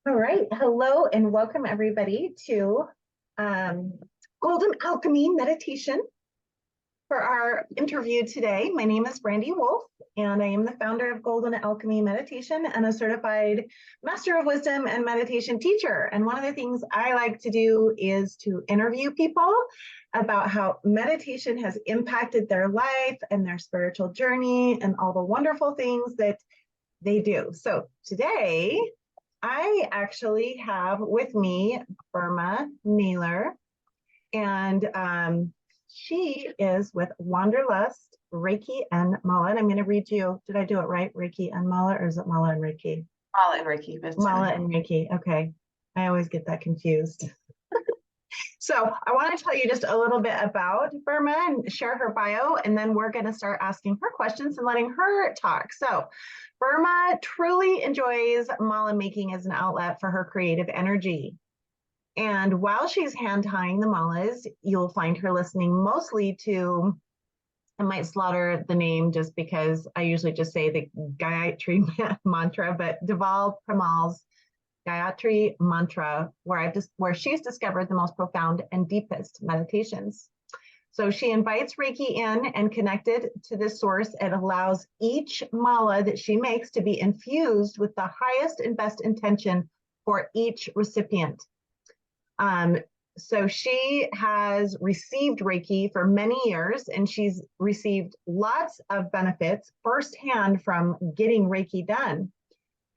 All right. Hello and welcome everybody to um, Golden Alchemy Meditation for our interview today. My name is Brandy Wolf, and I am the founder of Golden Alchemy Meditation and a certified Master of Wisdom and meditation teacher. And one of the things I like to do is to interview people about how meditation has impacted their life and their spiritual journey and all the wonderful things that they do. So today, I actually have with me Burma Naylor, and she is with Wanderlust, Reiki, and Mala. And I'm going to read you, did I do it right? Reiki and Mala, or is it Mala and Reiki? Mala and Reiki. Mala and Reiki. Okay. I always get that confused. So I want to tell you just a little bit about Burma and share her bio, and then we're going to start asking her questions and letting her talk. So Burma truly enjoys mala making as an outlet for her creative energy. And while she's hand tying the malas, you'll find her listening mostly to, I might slaughter the name just because I usually just say the Gayatri mantra, but Deval Premal's Gayatri mantra, where she's discovered the most profound and deepest meditations. So she invites Reiki in, and connected to this source, it allows each mala that she makes to be infused with the highest and best intention for each recipient. So she has received Reiki for many years, and she's received lots of benefits firsthand from getting Reiki done.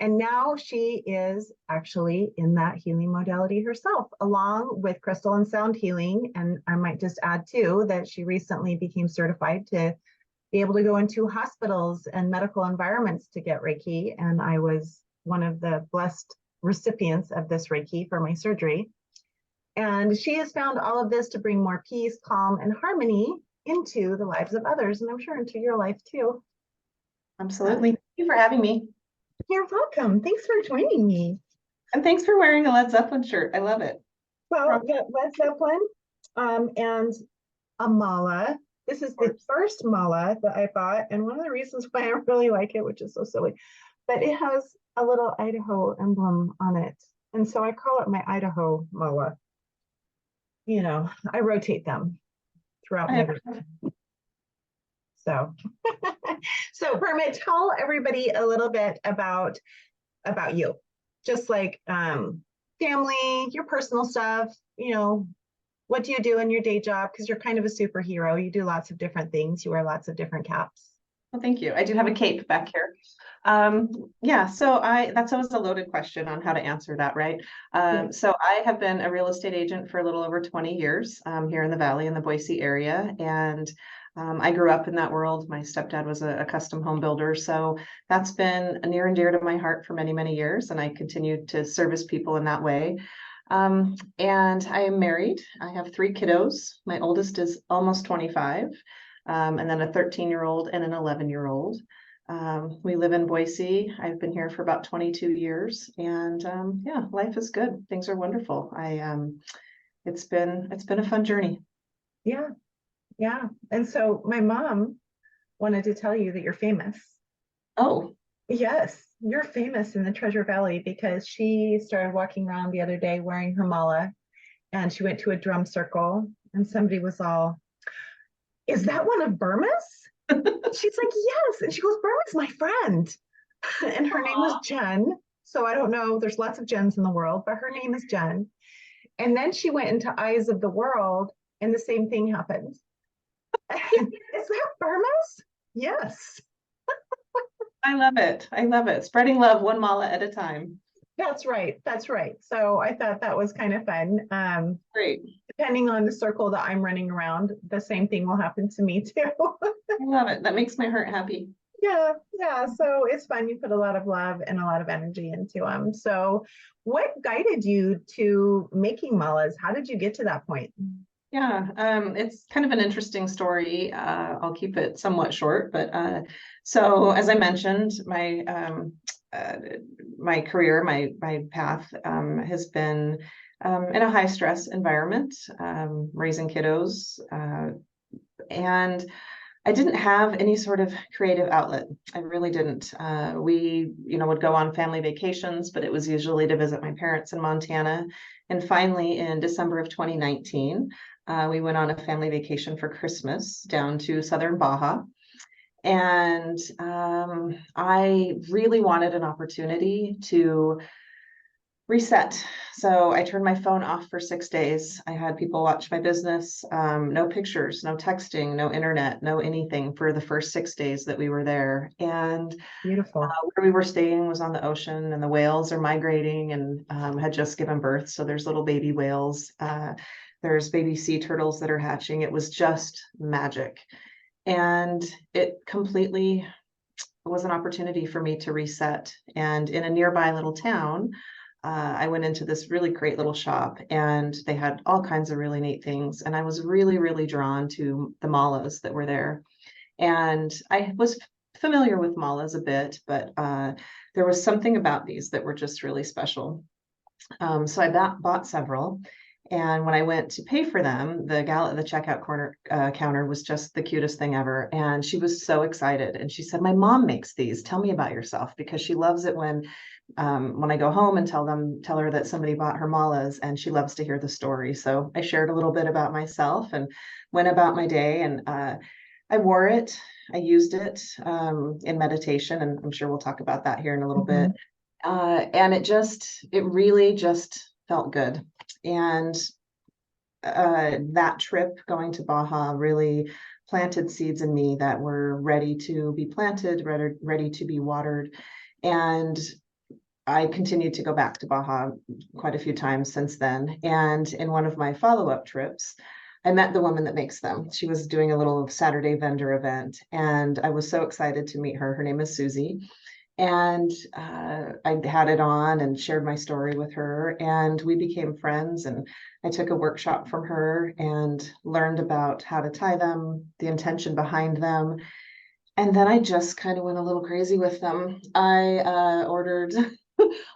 And now she is actually in that healing modality herself, along with crystal and sound healing. And I might just add too that she recently became certified to be able to go into hospitals and medical environments to get Reiki. And I was one of the blessed recipients of this Reiki for my surgery. And she has found all of this to bring more peace, calm, and harmony into the lives of others. And I'm sure into your life too. Absolutely. Thank you for having me. You're welcome. Thanks for joining me. And thanks for wearing a Led Zeppelin shirt. I love it. Well, yeah, Led Zeppelin and a mala. This is the first mala that I bought. And one of the reasons why I really like it, which is so silly, but it has a little Idaho emblem on it. And so I call it my Idaho mala. You know, I rotate them throughout my life. So, so Burma, tell everybody a little bit about you, just like family, your personal stuff. You know, what do you do in your day job? Because you're kind of a superhero. You do lots of different things. You wear lots of different caps. Well, thank you. I do have a cape back here. Yeah, so that's always a loaded question on how to answer that, right? So I have been a real estate agent for a little over 20 years here in the Valley, in the Boise area. And I grew up in that world. My stepdad was a custom home builder. So that's been near and dear to my heart for many, many years. And I continue to service people in that way. And I am married. I have 3 kiddos. My oldest is almost 25. And then a 13-year-old and an 11-year-old. We live in Boise. I've been here for about 22 years, and yeah, life is good. Things are wonderful. It's been a fun journey. Yeah, yeah. And so my mom wanted to tell you that you're famous. Oh, yes, you're famous in the Treasure Valley because she started walking around the other day wearing her mala, and she went to a drum circle, and somebody was all, "Is that one of Burma's?" She's like, "Yes." And she goes, "Burma's my friend." And her name was Jen. So I don't know, there's lots of Jens in the world, but her name is Jen. And then she went into Eyes of the World, and the same thing happened. Is that Burma's? Yes. I love it. I love it. Spreading love one mala at a time. That's right. That's right. So I thought that was kind of fun. Great. Depending on the circle that I'm running around, the same thing will happen to me too. I love it. That makes my heart happy. Yeah, yeah. So it's fun. You put a lot of love and a lot of energy into them. So what guided you to making malas? How did you get to that point? Yeah, it's kind of an interesting story. I'll keep it somewhat short, but so as I mentioned, my career, my path has been in a high stress environment, raising kiddos, and I didn't have any sort of creative outlet. I really didn't. We, would go on family vacations, but it was usually to visit my parents in Montana. And finally, in December of 2019, we went on a family vacation for Christmas down to southern Baja. And I really wanted an opportunity to reset. So I turned my phone off for 6 days. I had people watch my business, no pictures, no texting, no internet, no anything for the first 6 days that we were there. And Beautiful. where we were staying was on the ocean, and the whales are migrating and had just given birth. So there's little baby whales. There's baby sea turtles that are hatching. It was just magic. And it completely was an opportunity for me to reset. And in a nearby little town, I went into this really great little shop, and they had all kinds of really neat things. And I was really, really drawn to the malas that were there. And I was familiar with malas a bit, but there was something about these that were just really special. So I bought several. And when I went to pay for them, the gal at the checkout counter was just the cutest thing ever. And she was so excited. And she said, "My mom makes these. Tell me about yourself," because she loves it when I go home and tell her that somebody bought her malas, and she loves to hear the story. So I shared a little bit about myself and went about my day. And I wore it. I used it in meditation, and I'm sure we'll talk about that here in a little bit. And it really just felt good. And that trip going to Baja really planted seeds in me that were ready to be planted, ready to be watered. And I continued to go back to Baja quite a few times since then. And in one of my follow-up trips, I met the woman that makes them. She was doing a little Saturday vendor event, and I was so excited to meet her. Her name is Susie. And I had it on and shared my story with her, and we became friends. And I took a workshop from her and learned about how to tie them, the intention behind them. And then I just kind of went a little crazy with them. I ordered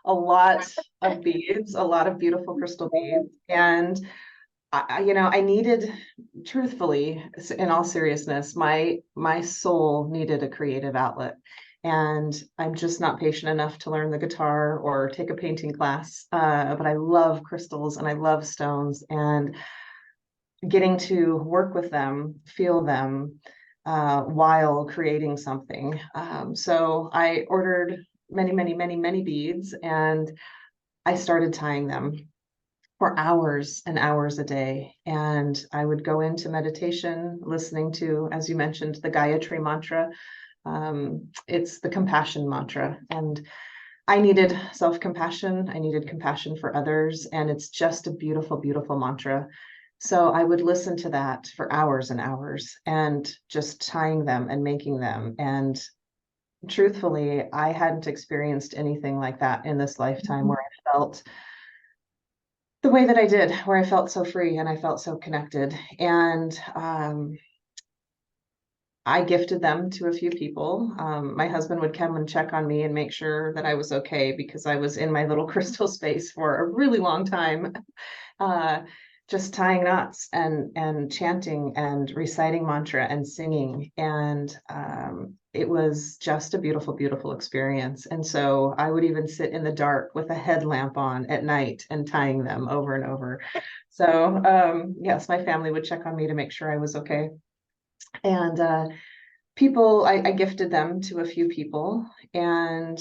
a lot of beads, a lot of beautiful crystal beads. And I needed, truthfully, in all seriousness, my soul needed a creative outlet. And I'm just not patient enough to learn the guitar or take a painting class. But I love crystals and I love stones, and getting to work with them, feel them while creating something. So I ordered many, many, many, many beads, and I started tying them for hours and hours a day. And I would go into meditation, listening to, as you mentioned, the Gayatri mantra. It's the compassion mantra. And I needed self-compassion. I needed compassion for others. And it's just a beautiful, beautiful mantra. So I would listen to that for hours and hours, and just tying them and making them. And truthfully, I hadn't experienced anything like that in this lifetime, where I felt the way that I did, where I felt so free and I felt so connected. And I gifted them to a few people. My husband would come and check on me and make sure that I was okay, because I was in my little crystal space for a really long time, just tying knots and chanting and reciting mantra and singing. And it was just a beautiful, beautiful experience. And so I would even sit in the dark with a headlamp on at night and tying them over and over. So yes, my family would check on me to make sure I was okay. And I gifted them to a few people. And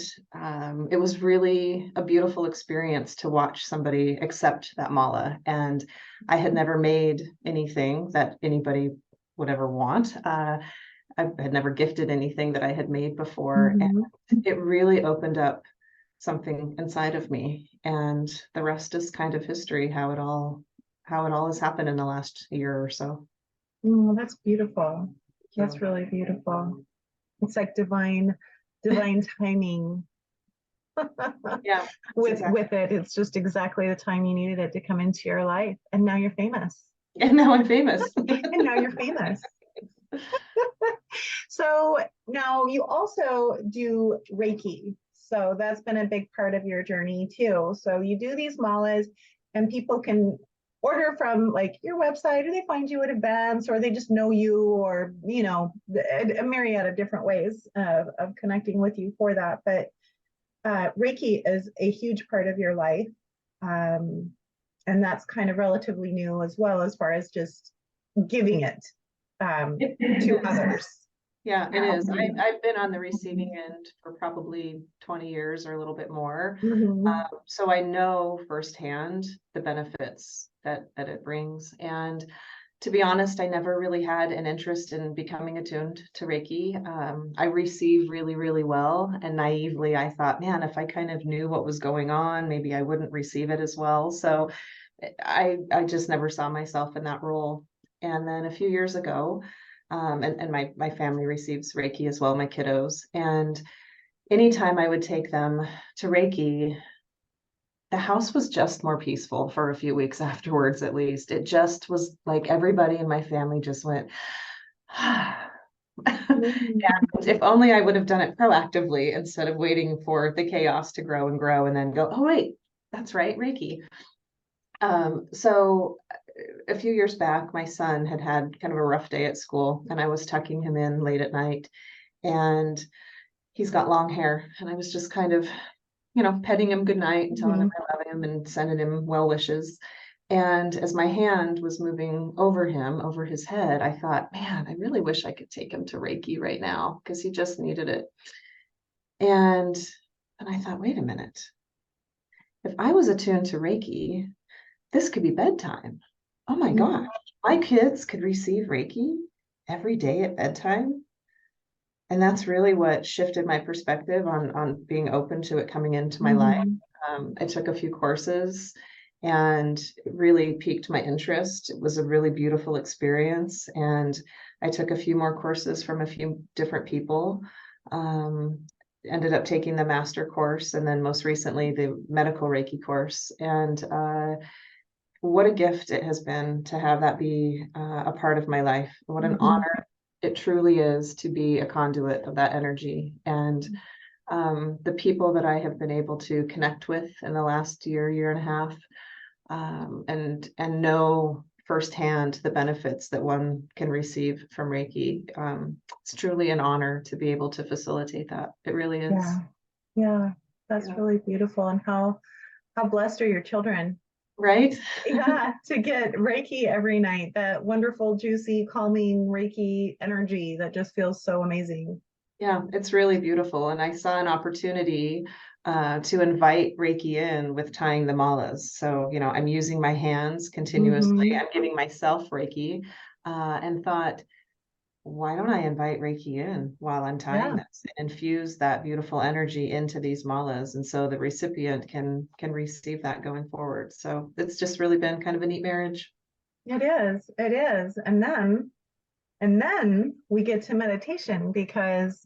it was really a beautiful experience to watch somebody accept that mala. And I had never made anything that anybody would ever want. I had never gifted anything that I had made before. And it really opened up something inside of me. And the rest is kind of history, how it all has happened in the last year or so. Oh, that's beautiful. That's really beautiful. It's like divine timing. Yeah. With it, it's just exactly the time you needed it to come into your life, and now you're famous. And now I'm famous. And now you're famous. So now you also do Reiki. So that's been a big part of your journey too. So you do these malas, and people can order from like your website, or they find you at events, or they just know you, or, you know, a myriad of different ways of connecting with you for that. But Reiki is a huge part of your life. And that's kind of relatively new as well, as far as just giving it to others. Yeah, it is. I've been on the receiving end for probably 20 years or a little bit more. Mhm. So I know firsthand the benefits that it brings. And to be honest, I never really had an interest in becoming attuned to Reiki. I receive really, really well. And naively, I thought, man, if I kind of knew what was going on, maybe I wouldn't receive it as well. So I just never saw myself in that role. And then a few years ago, and my family receives Reiki as well, my kiddos. And anytime I would take them to Reiki, the house was just more peaceful for a few weeks afterwards, at least. It just was like everybody in my family just went, and if only I would have done it proactively instead of waiting for the chaos to grow and grow and then go, oh, wait, that's right, Reiki. So a few years back, my son had kind of a rough day at school, and I was tucking him in late at night, and he's got long hair, and I was just kind of, petting him goodnight and telling him I love him and sending him well wishes. And as my hand was moving over him, over his head, I thought, man, I really wish I could take him to Reiki right now because he just needed it. And I thought, wait a minute. If I was attuned to Reiki, this could be bedtime. Oh my gosh, my kids could receive Reiki every day at bedtime. And that's really what shifted my perspective on being open to it coming into my life. I took a few courses and it really piqued my interest. It was a really beautiful experience. And I took a few more courses from a few different people. Ended up taking the master course and then most recently the medical Reiki course. And what a gift it has been to have that be a part of my life. What an honor it truly is to be a conduit of that energy. And the people that I have been able to connect with in the last year and a half, and know firsthand the benefits that one can receive from Reiki. It's truly an honor to be able to facilitate that. It really is. Yeah, that's really beautiful. And how blessed are your children? Right? Yeah, to get Reiki every night, that wonderful, juicy, calming Reiki energy that just feels so amazing. Yeah, it's really beautiful. And I saw an opportunity to invite Reiki in with tying the malas. So, I'm using my hands continuously. I'm giving myself Reiki and thought, why don't I invite Reiki in while I'm tying this and infuse that beautiful energy into these malas? And so the recipient can receive that going forward. So it's just really been kind of a neat marriage. It is. It is. And then we get to meditation, because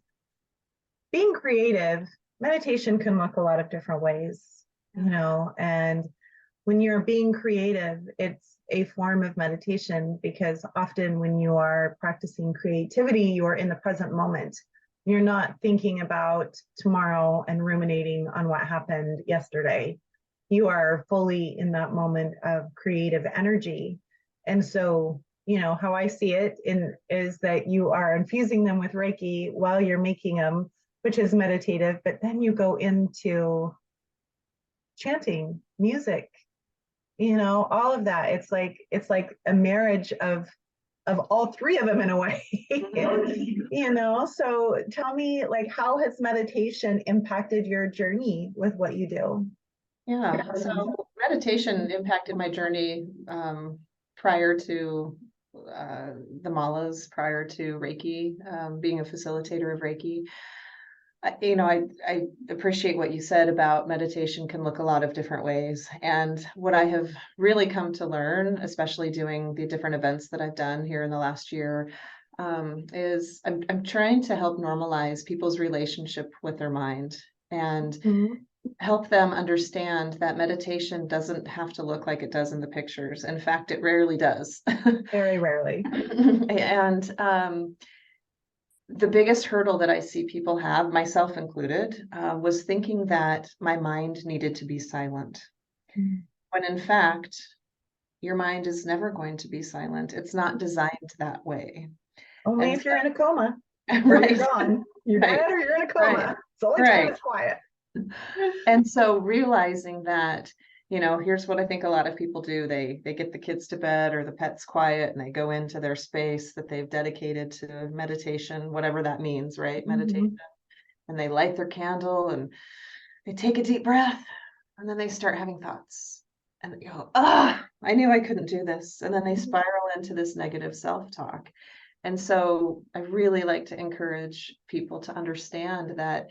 being creative, meditation can look a lot of different ways, and when you're being creative, it's a form of meditation, because often when you are practicing creativity, you are in the present moment. You're not thinking about tomorrow and ruminating on what happened yesterday. You are fully in that moment of creative energy. And so, how I see it is that you are infusing them with Reiki while you're making them, which is meditative, but then you go into chanting, music, all of that. It's like a marriage of all three of them in a way. So tell me, like, how has meditation impacted your journey with what you do? Yeah, so meditation impacted my journey prior to the malas, prior to Reiki, being a facilitator of Reiki. I appreciate what you said about meditation can look a lot of different ways. And what I have really come to learn, especially doing the different events that I've done here in the last year, is I'm trying to help normalize people's relationship with their mind and help them understand that meditation doesn't have to look like it does in the pictures. In fact, it rarely does. Very rarely. And the biggest hurdle that I see people have, myself included, was thinking that my mind needed to be silent. When in fact, your mind is never going to be silent. It's not designed that way. Only And if you're in a coma so, or you're right, gone. You're right, dead or you're in a right, coma. It's the only time right. it's quiet. And so realizing that, here's what I think a lot of people do. They get the kids to bed or the pets quiet and they go into their space that they've dedicated to meditation, whatever that means, right? Meditation. Mhm. And they light their candle and they take a deep breath and then they start having thoughts. And they go, I knew I couldn't do this. And then they spiral into this negative self-talk. And so I really like to encourage people to understand that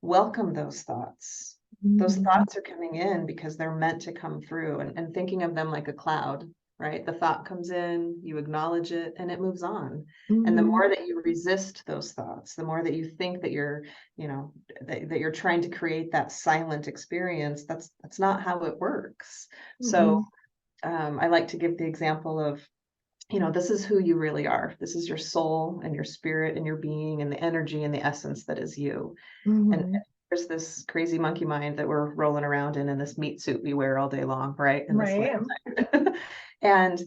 welcome those thoughts. Those Mhm. thoughts are coming in because they're meant to come through, and thinking of them like a cloud, right? The thought comes in, you acknowledge it, and it moves on. And the Mhm. more that you resist those thoughts, the more that you think that you're, that you're trying to create that silent experience, that's not how it works. So Mhm. I like to give the example of, this is who you really are. This is your soul and your spirit and your being and the energy and the essence that is you. And Mhm. there's this crazy monkey mind that we're rolling around in this meat suit we wear all day long, right? In this Right. and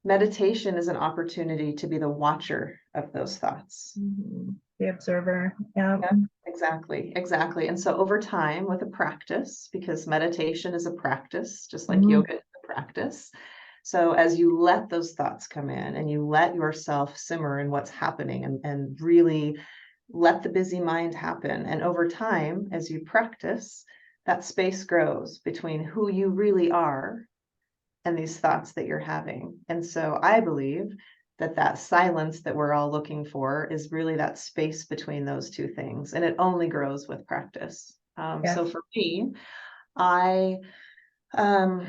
meditation is an opportunity to be the watcher of those thoughts. Mhm. The observer. Yeah. Yeah, exactly, exactly. And so over time with a practice, because meditation is a practice, just like Mhm. yoga is a practice. So as you let those thoughts come in and you let yourself simmer in what's happening and really let the busy mind happen. And over time, as you practice, that space grows between who you really are and these thoughts that you're having. And so I believe that that silence that we're all looking for is really that space between those two things. And it only grows with practice. Yes. So for me, I, um,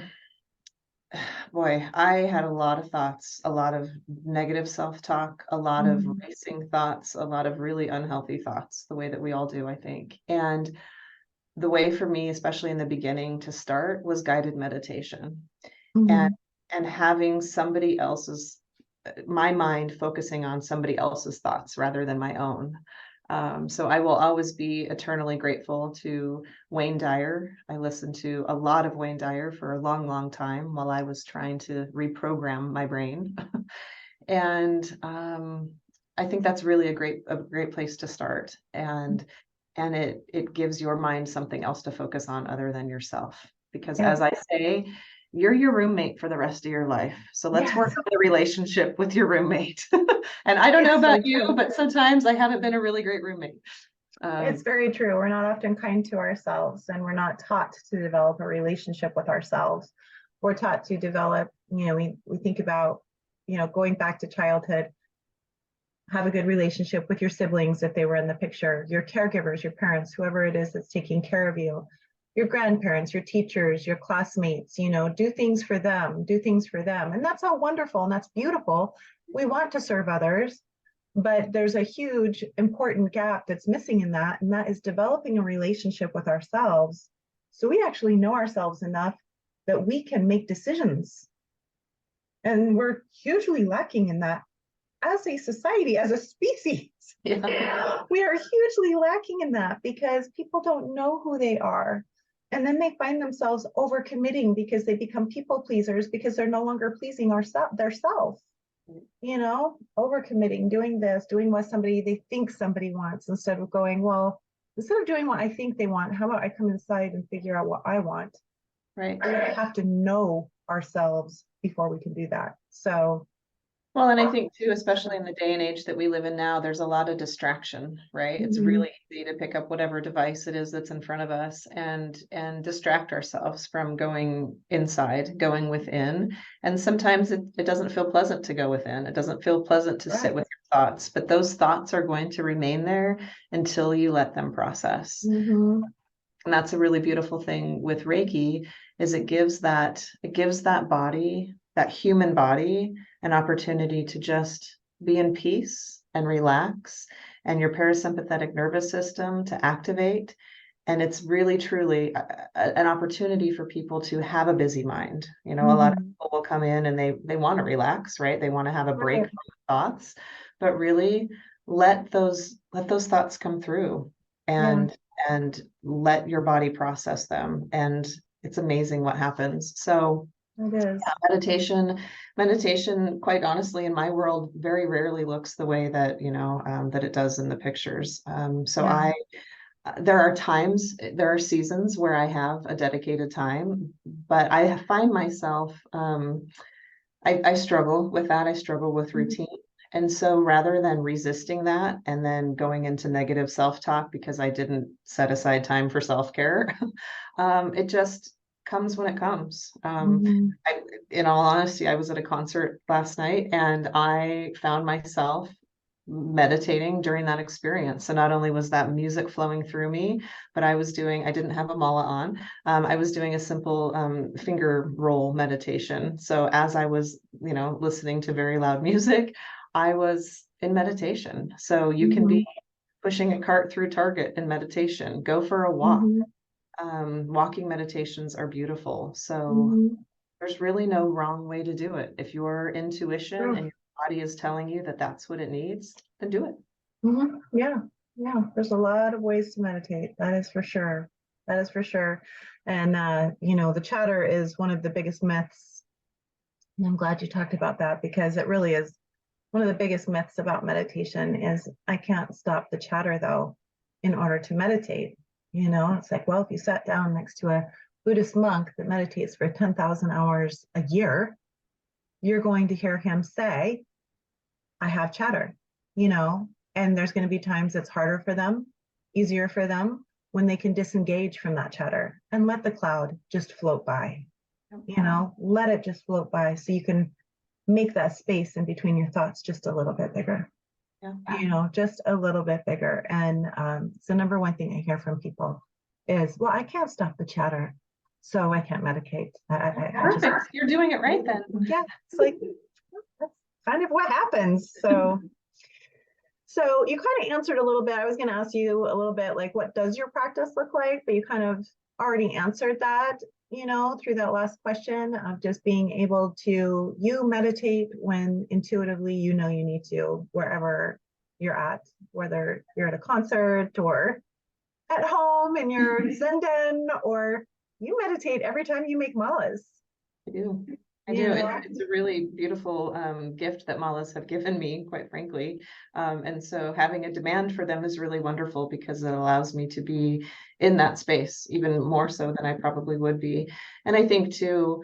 boy, I had a lot of thoughts, a lot of negative self-talk, a lot of Mhm. racing thoughts, a lot of really unhealthy thoughts, the way that we all do, I think. And the way for me, especially in the beginning to start, was guided meditation and Mhm. having somebody else's my mind focusing on somebody else's thoughts rather than my own. So I will always be eternally grateful to Wayne Dyer. I listened to a lot of Wayne Dyer for a long, long time while I was trying to reprogram my brain. And I think that's really a great place to start. And it gives your mind something else to focus on other than yourself. Because Yeah. as I say, you're your roommate for the rest of your life. So let's work Yes. on the relationship with your roommate. And I don't know It's so about you, true. but sometimes I haven't been a really great roommate. It's Um, very true. We're not often kind to ourselves, and we're not taught to develop a relationship with ourselves. We're taught to develop, we think about, going back to childhood, have a good relationship with your siblings if they were in the picture, your caregivers, your parents, whoever it is that's taking care of you, your grandparents, your teachers, your classmates, do things for them, do things for them. And that's all wonderful and that's beautiful. We want to serve others, but there's a huge important gap that's missing in that, and that is developing a relationship with ourselves. So we actually know ourselves enough that we can make decisions. And we're hugely lacking in that as a society, as a species. yeah, We are hugely lacking in that because people don't know who they are. And then they find themselves overcommitting because they become people pleasers because they're no longer pleasing their self. Overcommitting, doing this, doing what they think somebody wants instead of going, well, instead of doing what I think they want, how about I come inside and figure out what I want? right. We have to know ourselves before we can do that. So, Well, and I think too, especially in the day and age that we live in now, there's a lot of distraction, right? It's mhm, really easy to pick up whatever device it is that's in front of us and distract ourselves from going inside, going within. And sometimes it doesn't feel pleasant to go within. It doesn't feel pleasant to sit right. with your thoughts, but those thoughts are going to remain there until you let them process. Mhm, And that's a really beautiful thing with Reiki is it gives that body, that human body, an opportunity to just be in peace and relax and your parasympathetic nervous system to activate. And it's really truly an opportunity for people to have a busy mind. A lot of mhm, people will come in and they want to relax, right? They want to have a break right. from thoughts, but really let those thoughts come through Yeah. and let your body process them. And it's amazing what happens. So It is. Meditation, quite honestly, in my world, very rarely looks the way that, that it does in the pictures. Yeah. There are times, there are seasons where I have a dedicated time, but I find myself, I struggle with that. I struggle with Mhm. routine. And so rather than resisting that and then going into negative self-talk because I didn't set aside time for self-care, it just comes when it comes. Mhm. In all honesty, I was at a concert last night and I found myself meditating during that experience. So not only was that music flowing through me, but I didn't have a mala on. I was doing a simple finger roll meditation. So as I was, listening to very loud music, I was in meditation. So you can be Mhm. pushing a cart through Target in meditation, go for a walk. Mhm. Walking meditations are beautiful. So Mhm. there's really no wrong way to do it. If your intuition True. and your body is telling you that that's what it needs, then do it. Mhm. Yeah. Yeah. There's a lot of ways to meditate. That is for sure. That is for sure. And the chatter is one of the biggest myths. And I'm glad you talked about that because it really is one of the biggest myths about meditation is I can't stop the chatter though in order to meditate. It's like, well, if you sat down next to a Buddhist monk that meditates for 10,000 hours a year, you're going to hear him say, I have chatter, and there's going to be times it's harder for them, easier for them when they can disengage from that chatter and let the cloud just float by, let it just float by so you can make that space in between your thoughts just a little bit bigger, Yeah. just a little bit bigger. And it's the number one thing I hear from people is, well, I can't stop the chatter, so I can't meditate. Perfect. You're doing it right then. Yeah, it's like, that's kind of what happens. So you kind of answered a little bit. I was going to ask you a little bit like, what does your practice look like? But you kind of already answered that, through that last question of just being able to, you meditate when intuitively you know you need to, wherever you're at, whether you're at a concert or at home in your Zen or you meditate every time you make malas. I do. I You do. know? It's a really beautiful gift that malas have given me, quite frankly. And so having a demand for them is really wonderful because it allows me to be in that space even more so than I probably would be. And I think too,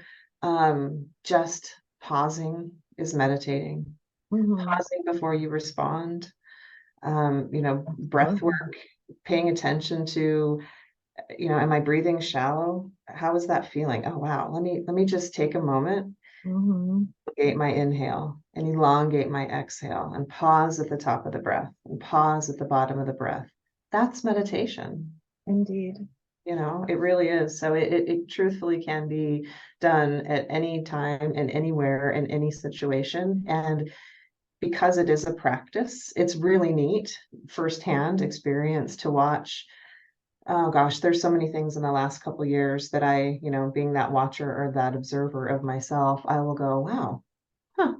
just pausing is meditating. Mhm. Pausing before you respond. Breath work, paying attention to, am I breathing shallow? How is that feeling? Oh wow, let me just take a moment, Mhm. elongate my inhale and elongate my exhale and pause at the top of the breath and pause at the bottom of the breath. That's meditation. Indeed. It really is. So it truthfully can be done at any time and anywhere in any situation. And because it is a practice, it's really neat firsthand experience to watch. Oh gosh, there's so many things in the last couple of years that I, being that watcher or that observer of myself, I will go, wow, huh,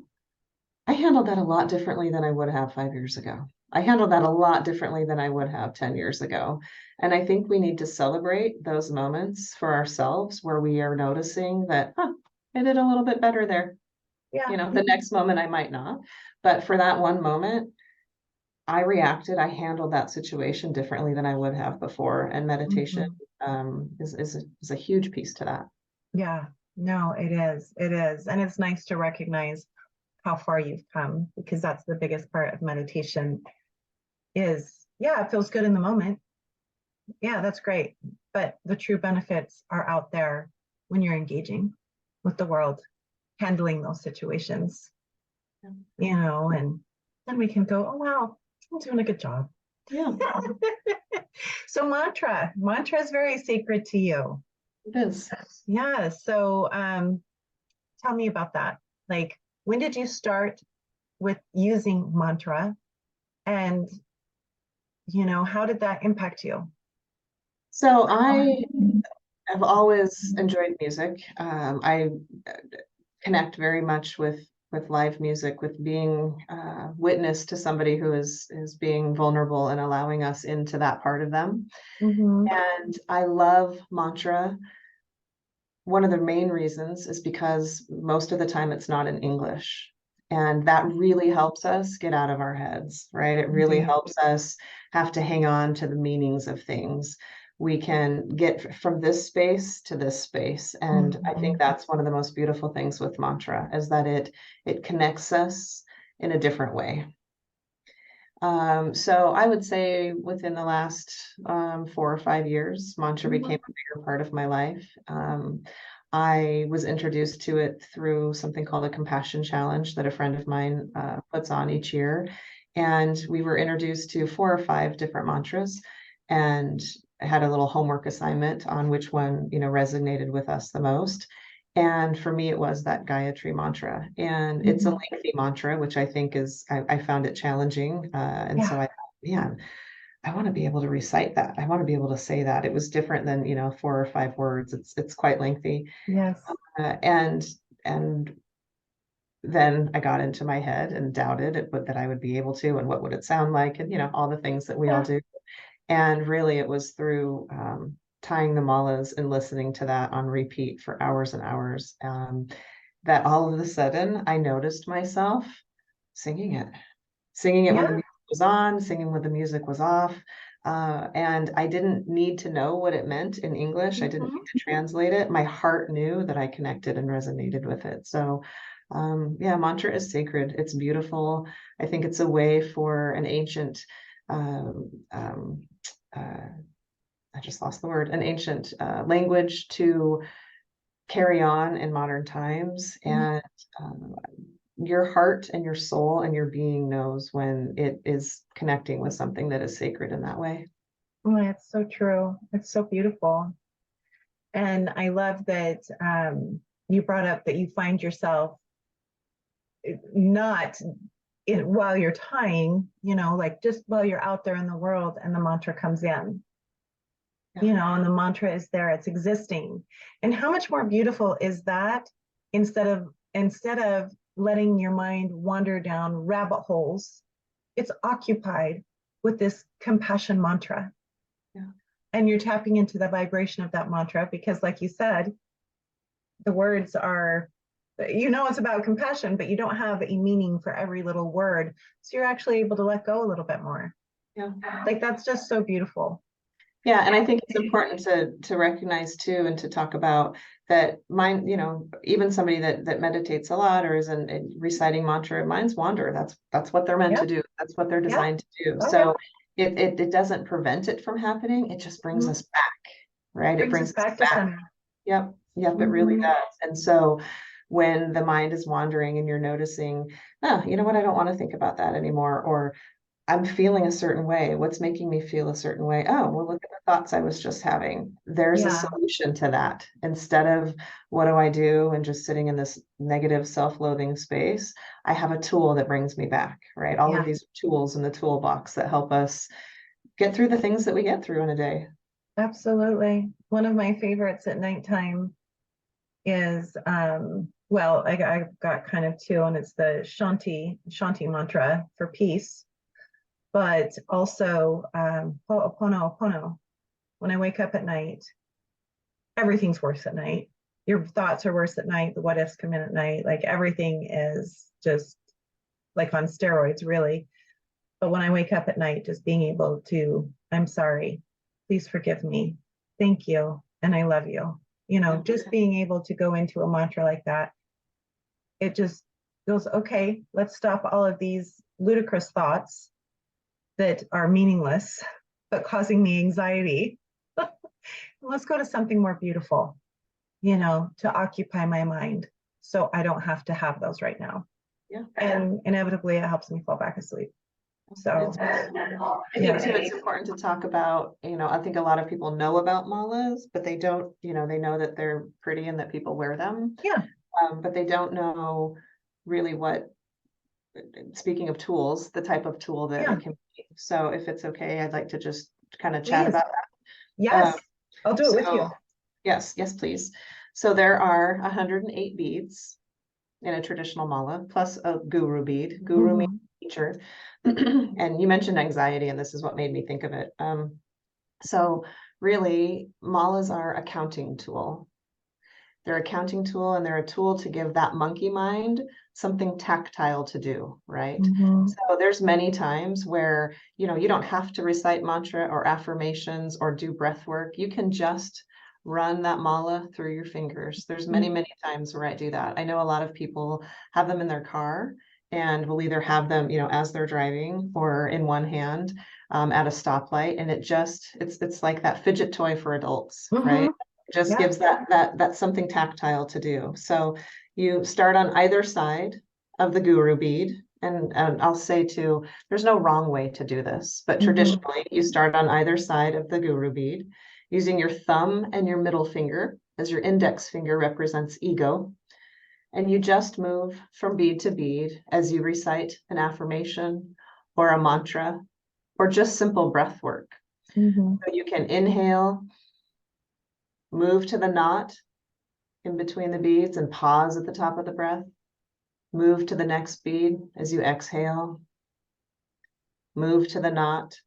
I handled that a lot differently than I would have 5 years ago. I handled that a lot differently than I would have 10 years ago. And I think we need to celebrate those moments for ourselves where we are noticing that, huh, I did a little bit better there. Yeah. The next moment I might not. But for that one moment, I reacted, I handled that situation differently than I would have before. And meditation Mhm. is a huge piece to that. Yeah, no, it is. It is. And it's nice to recognize how far you've come because that's the biggest part of meditation is, yeah, it feels good in the moment. Yeah, that's great. But the true benefits are out there when you're engaging with the world, handling those situations, and then we can go, oh, wow, I'm doing a good job. Yeah, So mantra is very sacred to you. it is. Yeah. So tell me about that. Like, when did you start with using mantra and, how did that impact you? So I have always enjoyed music. I connect very much with live music, with being witness to somebody who is being vulnerable and allowing us into that part of them. Mm-hmm. And I love mantra one of the main reasons is because most of the time it's not in English. And that really helps us get out of our heads, right? It really Indeed. helps us have to hang on to the meanings of things. We can get from this space to this space. And I think Mhm. that's one of the most beautiful things with mantra is that it connects us in a different way. So I would say within the last 4 or 5 years, mantra became a bigger part of my life. I was introduced to it through something called a compassion challenge that a friend of mine puts on each year. And we were introduced to 4 or 5 different mantras and had a little homework assignment on which one, resonated with us the most. And for me, it was that Gayatri mantra. And it's a Mhm. lengthy mantra, which I think I found it challenging. And Yeah. so man, I want to be able to recite that. I want to be able to say that. It was different than, 4 or 5 words. It's quite lengthy. Yes. And then I got into my head and doubted that I would be able to, and what would it sound like, and all the things that we all Yeah. do. And really, it was through tying the malas and listening to that on repeat for hours and hours that all of a sudden I noticed myself singing it, when the Yeah. music was on, singing when the music was off. And I didn't need to know what it meant in English. I didn't Mhm. need to translate it. My heart knew that I connected and resonated with it. So, yeah, mantra is sacred. It's beautiful. I think it's a way for an ancient, um, um, uh, I just lost the word, an ancient language to carry on in modern times. Mhm. And um, your heart and your soul and your being knows when it is connecting with something that is sacred in that way. Oh, it's so true. It's so beautiful. And I love that you brought up that you find yourself not while you're tying, like just while you're out there in the world and the mantra comes in, Yeah. and the mantra is there, it's existing. And how much more beautiful is that instead of letting your mind wander down rabbit holes, it's occupied with this compassion mantra. Yeah. And you're tapping into the vibration of that mantra because, like you said, the words are, it's about compassion, but you don't have a meaning for every little word. So you're actually able to let go a little bit more. Yeah. Like that's just so beautiful. Yeah, and I think it's important to recognize too, and to talk about that mind, even somebody that meditates a lot or is in reciting mantra, minds wander. That's what they're meant Yeah. to do. That's what they're Yeah. designed to do. Oh, yeah. So it doesn't prevent it from happening. It just brings Mhm. us back, right? It Brings us brings us back to back. center. Yep, yep, it really Mhm. does. And so when the mind is wandering and you're noticing, oh, you know what, I don't want to think about that anymore, or I'm feeling a certain way. What's making me feel a certain way? Oh, well, look at the thoughts I was just having. There's a Yeah. solution to that. Instead of what do I do and just sitting in this negative self-loathing space, I have a tool that brings me back, right? All of Yeah. these tools in the toolbox that help us get through the things that we get through in a day. Absolutely. One of my favorites at nighttime is well, I've got kind of two, and it's the Shanti mantra for peace, but also Ho'oponopono. When I wake up at night, everything's worse at night. Your thoughts are worse at night. The what ifs come in at night. Like everything is just like on steroids, really. But when I wake up at night, just being able to, I'm sorry, please forgive me, thank you, and I love you. Yeah. Just being able to go into a mantra like that, it just goes, okay, let's stop all of these ludicrous thoughts that are meaningless, but causing me anxiety. Let's go to something more beautiful, to occupy my mind so I don't have to have those right now. Yeah. And inevitably, it helps me fall back asleep. So, I think too, yeah. it's important to talk about, I think a lot of people know about malas, but they don't, they know that they're pretty and that people wear them. Yeah. But they don't know really what, speaking of tools, the type of tool that Yeah. it can be. So if it's okay, I'd like to just kind of chat Please. about that. Yes. I'll do it with So you. yes, please. So there are 108 beads in a traditional mala, plus a guru bead. Guru means Mhm. teacher. And you mentioned anxiety, and this is what made me think of it. So really, malas are a counting tool. they're a counting tool, and they're a tool to give that monkey mind something tactile to do, right? Mhm. So there's many times where, you don't have to recite mantra or affirmations or do breath work. You can just run that mala through your fingers. There's many, many times where I do that. I know a lot of people have them in their car and will either have them, as they're driving or in one hand at a stoplight. And it's like that fidget toy for adults, right? Mhm. It just Yeah. gives that's something tactile to do. So you start on either side of the guru bead. And I'll say too, there's no wrong way to do this, but Mhm. traditionally you start on either side of the guru bead using your thumb and your middle finger, as your index finger represents ego. And you just move from bead to bead as you recite an affirmation or a mantra or just simple breath work. Mhm. So you can inhale, move to the knot in between the beads and pause at the top of the breath. Move to the next bead as you exhale. Move to the knot,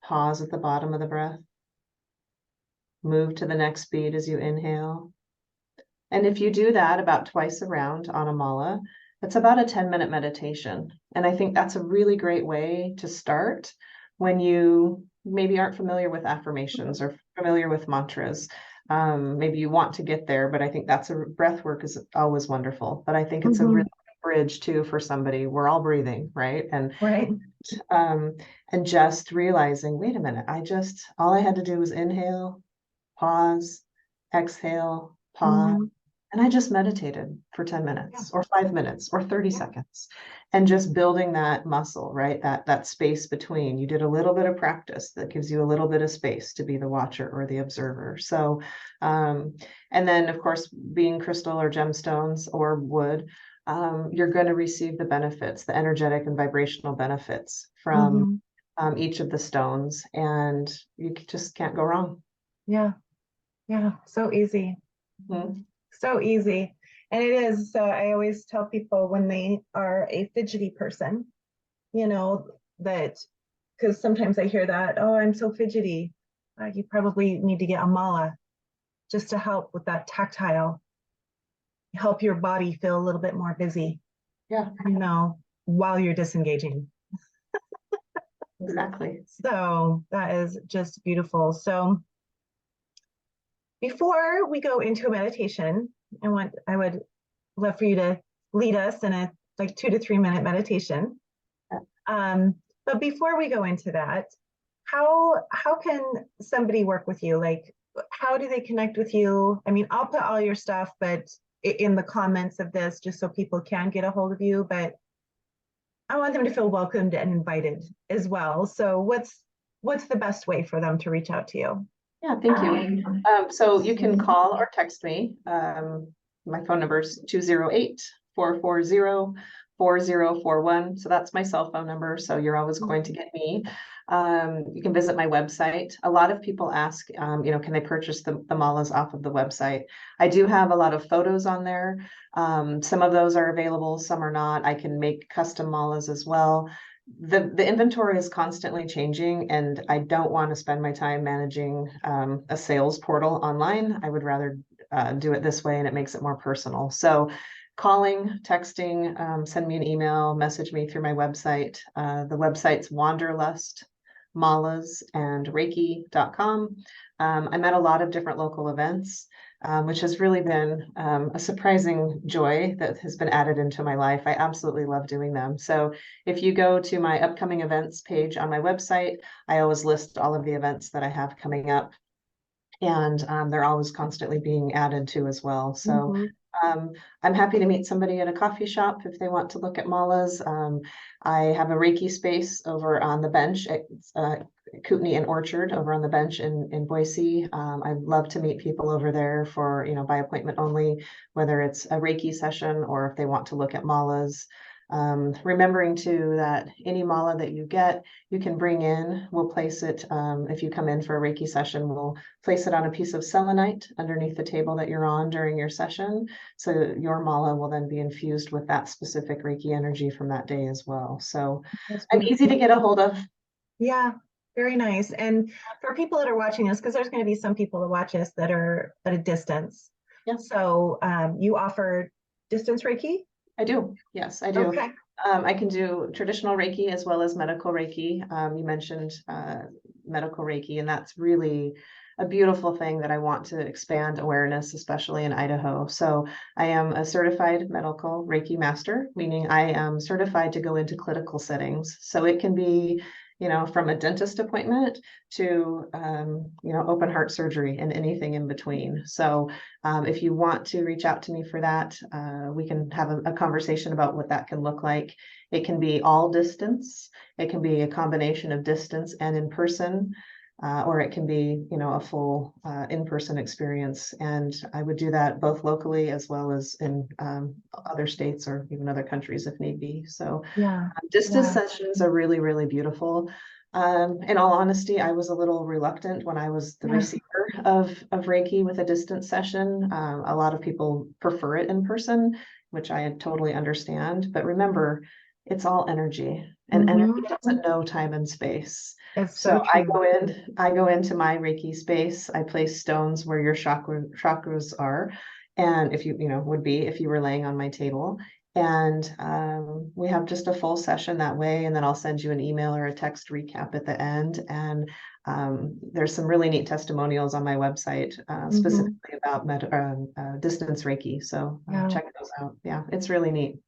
pause at the bottom of the breath. Move to the next bead as you inhale. And if you do that about twice around on a mala, it's about a 10-minute meditation. And I think that's a really great way to start when you maybe aren't familiar with affirmations or familiar with mantras. Maybe you want to get there, but I think breath work is always wonderful. But I think it's a really Mhm. bridge too for somebody. We're all breathing, right? Right. Um, and just realizing, wait a minute, all I had to do was inhale, pause, exhale, pause. Mhm. And I just meditated for 10 Yeah. minutes or 5 minutes or 30 Yeah. seconds and just building that muscle, right? That space between. You did a little bit of practice that gives you a little bit of space to be the watcher or the observer. So, and then of course, being crystal or gemstones or wood, you're going to receive the benefits, the energetic and vibrational benefits from Mhm. each of the stones, and you just can't go wrong. Yeah. Yeah. So easy. Mhm. So easy. And it is. So I always tell people when they are a fidgety person, that because sometimes I hear that, oh, I'm so fidgety. You probably need to get a mala just to help with that tactile, help your body feel a little bit more busy, Yeah, while you're disengaging. exactly. So that is just beautiful. So before we go into a meditation, I would love for you to lead us in a like 2 to 3 minute meditation. Um, but before we go into that, how can somebody work with you? Like, how do they connect with you? I mean, I'll put all your stuff, but in the comments of this, just so people can get a hold of you. But I want them to feel welcomed and invited as well. So, what's the best way for them to reach out to you? Yeah, thank you. So you can call or text me. My phone number is 208-440-4041. So that's my cell phone number. So you're always going to get me. You can visit my website. A lot of people ask, can they purchase the malas off of the website? I do have a lot of photos on there. Some of those are available, some are not. I can make custom malas as well. The inventory is constantly changing, and I don't want to spend my time managing a sales portal online. I would rather do it this way, and it makes it more personal. So calling, texting, send me an email, message me through my website. The website's Wanderlust Malas and Reiki.com. I'm at a lot of different local events, which has really been a surprising joy that has been added into my life. I absolutely love doing them. So if you go to my upcoming events page on my website, I always list all of the events that I have coming up, and they're always constantly being added to as well. So Mhm. um, I'm happy to meet somebody at a coffee shop if they want to look at malas. I have a Reiki space over on the bench at Kootenai and Orchard over on the bench in Boise. I'd love to meet people over there for, by appointment only, whether it's a Reiki session or if they want to look at malas. Remembering too that any mala that you get, you can bring in, we'll place it, if you come in for a Reiki session, we'll place it on a piece of selenite underneath the table that you're on during your session. So your mala will then be infused with that specific Reiki energy from that day as well. So That's I'm easy beautiful. to get a hold of. Yeah, very nice. And for people that are watching us, because there's going to be some people that watch us that are at a distance. Yeah. So you offer distance Reiki? I do. Yes, I do. Okay. I can do traditional Reiki as well as medical Reiki. You mentioned medical Reiki, and that's really a beautiful thing that I want to expand awareness, especially in Idaho. So I am a certified medical Reiki master, meaning I am certified to go into clinical settings. So it can be, from a dentist appointment to, open heart surgery and anything in between. So if you want to reach out to me for that, we can have a conversation about what that can look like. It can be all distance. It can be a combination of distance and in person, or it can be, a full in-person experience. And I would do that both locally as well as in other states or even other countries if need be. So Yeah. distance Yeah. sessions are really, really beautiful. In all honesty, I was a little reluctant when I was the Yeah. receiver of Reiki with a distance session. A lot of people prefer it in person, which I totally understand. But remember, it's all energy, and energy doesn't know time and space. It's so So I true. go into my Reiki space. I place stones where your chakras are, and if would be if you were laying on my table. And we have just a full session that way. And then I'll send you an email or a text recap at the end. And there's some really neat testimonials on my website specifically about distance Reiki. So Yeah. check those out. Yeah, it's really neat.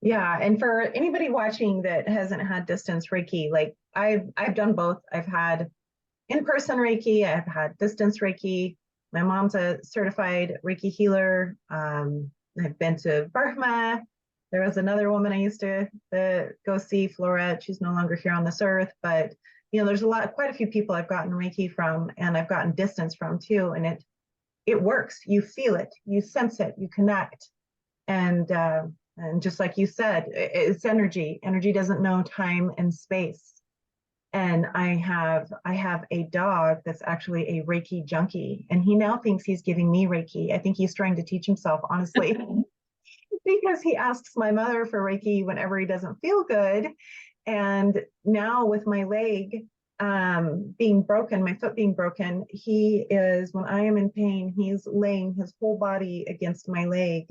Yeah, and for anybody watching that hasn't had distance Reiki, like I've done both. I've had in-person Reiki, I've had distance Reiki. My mom's a certified Reiki healer. I've been to Burma. There was another woman I used to go see, Florette. She's no longer here on this earth, but there's quite a few people I've gotten Reiki from, and I've gotten distance from too, and it works. You feel it, you sense it, you connect, and just like you said, it's energy. Energy doesn't know time and space. And I have a dog that's actually a Reiki junkie, and he now thinks he's giving me Reiki. I think he's trying to teach himself, honestly, because he asks my mother for Reiki whenever he doesn't feel good. And now with my leg being broken, my foot being broken, he is, when I am in pain, he's laying his whole body against my leg,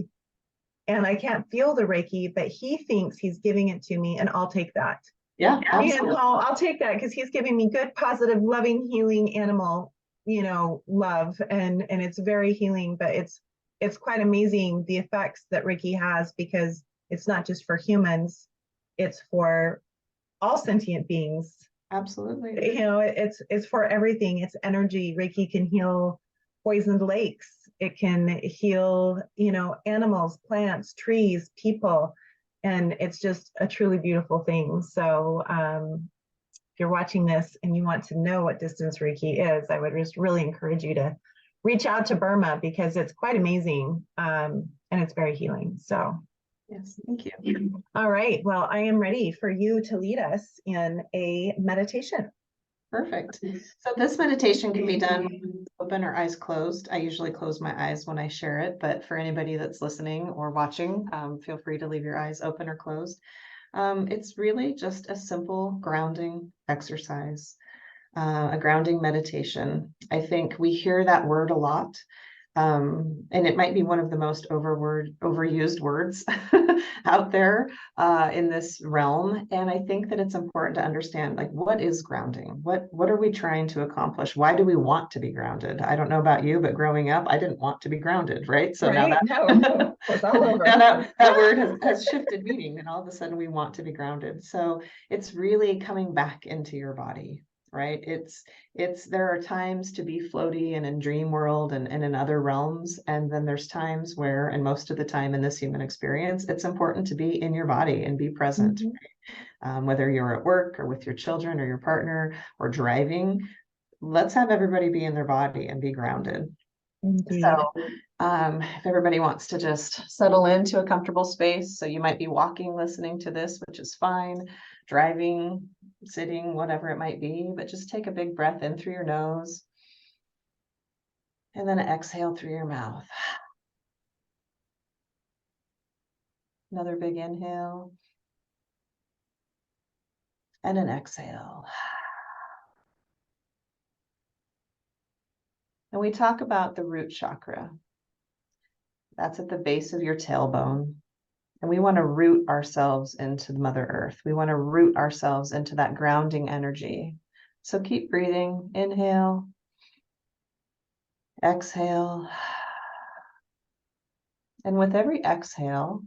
and I can't feel the Reiki, but he thinks he's giving it to me, and I'll take that. Yeah, absolutely. I'll take that because he's giving me good, positive, loving, healing animal, love, and it's very healing. But it's quite amazing the effects that Reiki has, because it's not just for humans, it's for all sentient beings. Absolutely. It's for everything. It's energy. Reiki can heal poisoned lakes. It can heal, animals, plants, trees, people, and it's just a truly beautiful thing. So if you're watching this and you want to know what distance Reiki is, I would just really encourage you to reach out to Burma, because it's quite amazing, and it's very healing. So yes, thank you. All right. Well, I am ready for you to lead us in a meditation. Perfect. So this meditation can be done open or eyes closed. I usually close my eyes when I share it, but for anybody that's listening or watching, feel free to leave your eyes open or closed. It's really just a simple grounding exercise, a grounding meditation. I think we hear that word a lot. And it might be one of the most overused words out there in this realm. And I think that it's important to understand, like, what is grounding? What are we trying to accomplish? Why do we want to be grounded? I don't know about you, but growing up, I didn't want to be grounded, right? So right? now No, it's all over. now that word has shifted meaning, and all of a sudden we want to be grounded. So it's really coming back into your body. Right. There are times to be floaty and in dream world and in other realms. And then there's times where, and most of the time in this human experience, it's important to be in your body and be present. Whether you're at work or with your children or your partner or driving, let's have everybody be in their body and be grounded. Indeed. So if everybody wants to just settle into a comfortable space, so you might be walking, listening to this, which is fine, driving, sitting, whatever it might be, but just take a big breath in through your nose and then exhale through your mouth. Another big inhale and an exhale. And we talk about the root chakra. That's at the base of your tailbone. And we want to root ourselves into Mother Earth. We want to root ourselves into that grounding energy. So keep breathing. Inhale, exhale. And with every exhale,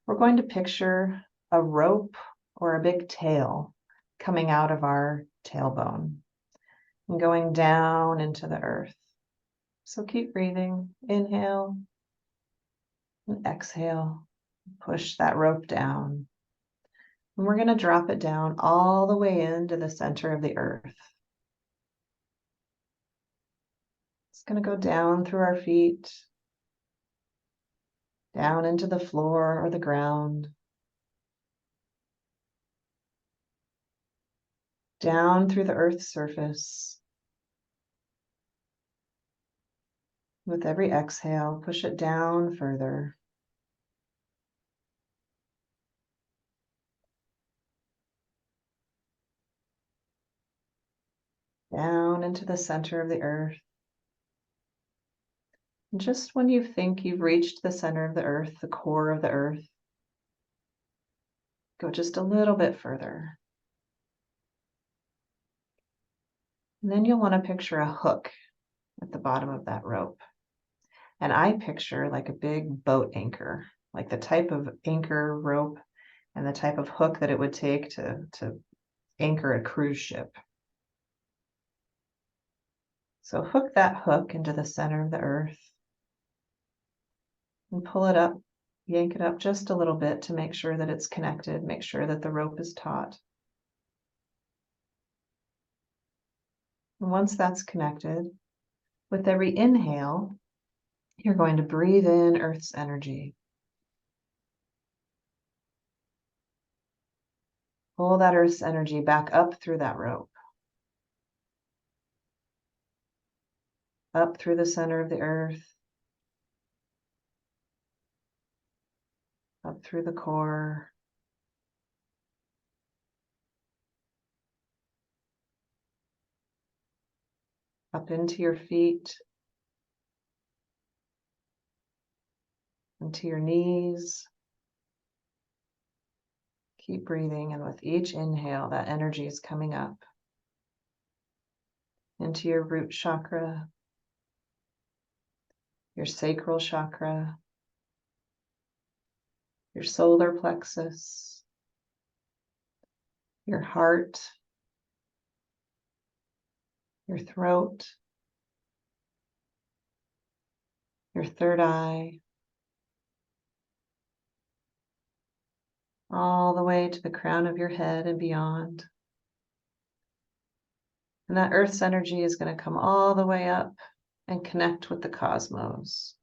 we're going to picture a rope or a big tail coming out of our tailbone and going down into the earth. So keep breathing. Inhale and exhale. Push that rope down. And we're going to drop it down all the way into the center of the earth. It's going to go down through our feet, down into the floor or the ground, down through the earth's surface. With every exhale, push it down further. Down into the center of the earth. And just when you think you've reached the center of the earth, the core of the earth, go just a little bit further. And then you'll want to picture a hook at the bottom of that rope. And I picture like a big boat anchor, like the type of anchor rope and the type of hook that it would take to anchor a cruise ship. So hook that hook into the center of the earth and pull it up, yank it up just a little bit to make sure that it's connected, make sure that the rope is taut. And once that's connected, with every inhale, you're going to breathe in Earth's energy. Pull that Earth's energy back up through that rope. Up through the center of the earth. Up through the core. Up into your feet. Into your knees. Keep breathing, and with each inhale, that energy is coming up into your root chakra, your sacral chakra, your solar plexus, your heart, your throat, your third eye, all the way to the crown of your head and beyond. And that Earth's energy is going to come all the way up and connect with the cosmos.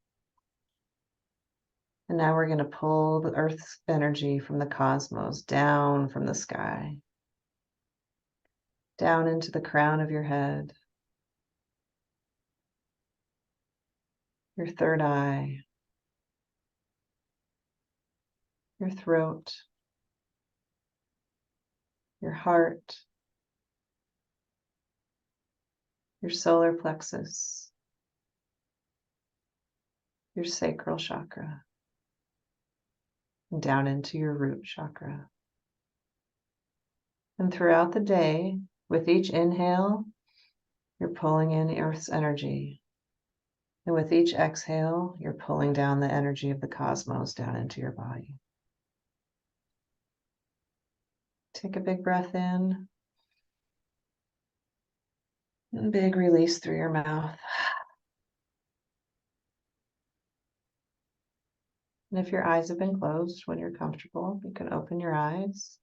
And now we're going to pull the Earth's energy from the cosmos down from the sky, down into the crown of your head, your third eye, your throat, your heart, your solar plexus, your sacral chakra, and down into your root chakra. And throughout the day, with each inhale, you're pulling in the Earth's energy. And with each exhale, you're pulling down the energy of the cosmos down into your body. Take a big breath in. And big release through your mouth. And if your eyes have been closed, when you're comfortable, you can open your eyes.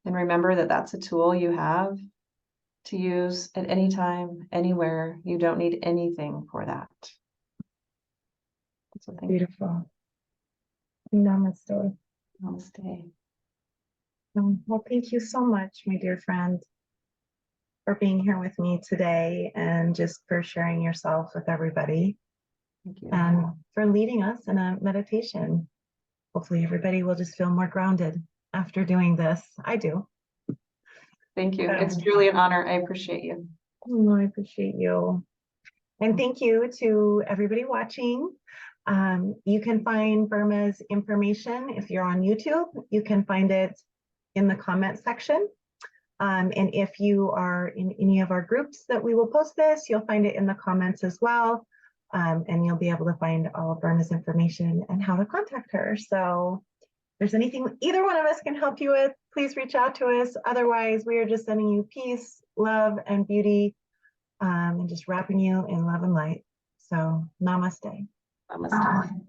And remember that that's a tool you have to use at any time, anywhere. You don't need anything for that. So Beautiful. Namaste. Namaste. Well, thank you so much, my dear friend, for being here with me today and just for sharing yourself with everybody. Thank you. And for leading us in a meditation. Hopefully everybody will just feel more grounded after doing this. I do. Thank you. It's truly an honor. I appreciate you. Oh, I appreciate you. And thank you to everybody watching. You can find Burma's information if you're on YouTube. You can find it in the comment section. And if you are in any of our groups that we will post this, you'll find it in the comments as well. And you'll be able to find all of Burma's information and how to contact her. So if there's anything either one of us can help you with, please reach out to us. Otherwise, we are just sending you peace, love, and beauty, and just wrapping you in love and light. So namaste. Namaste.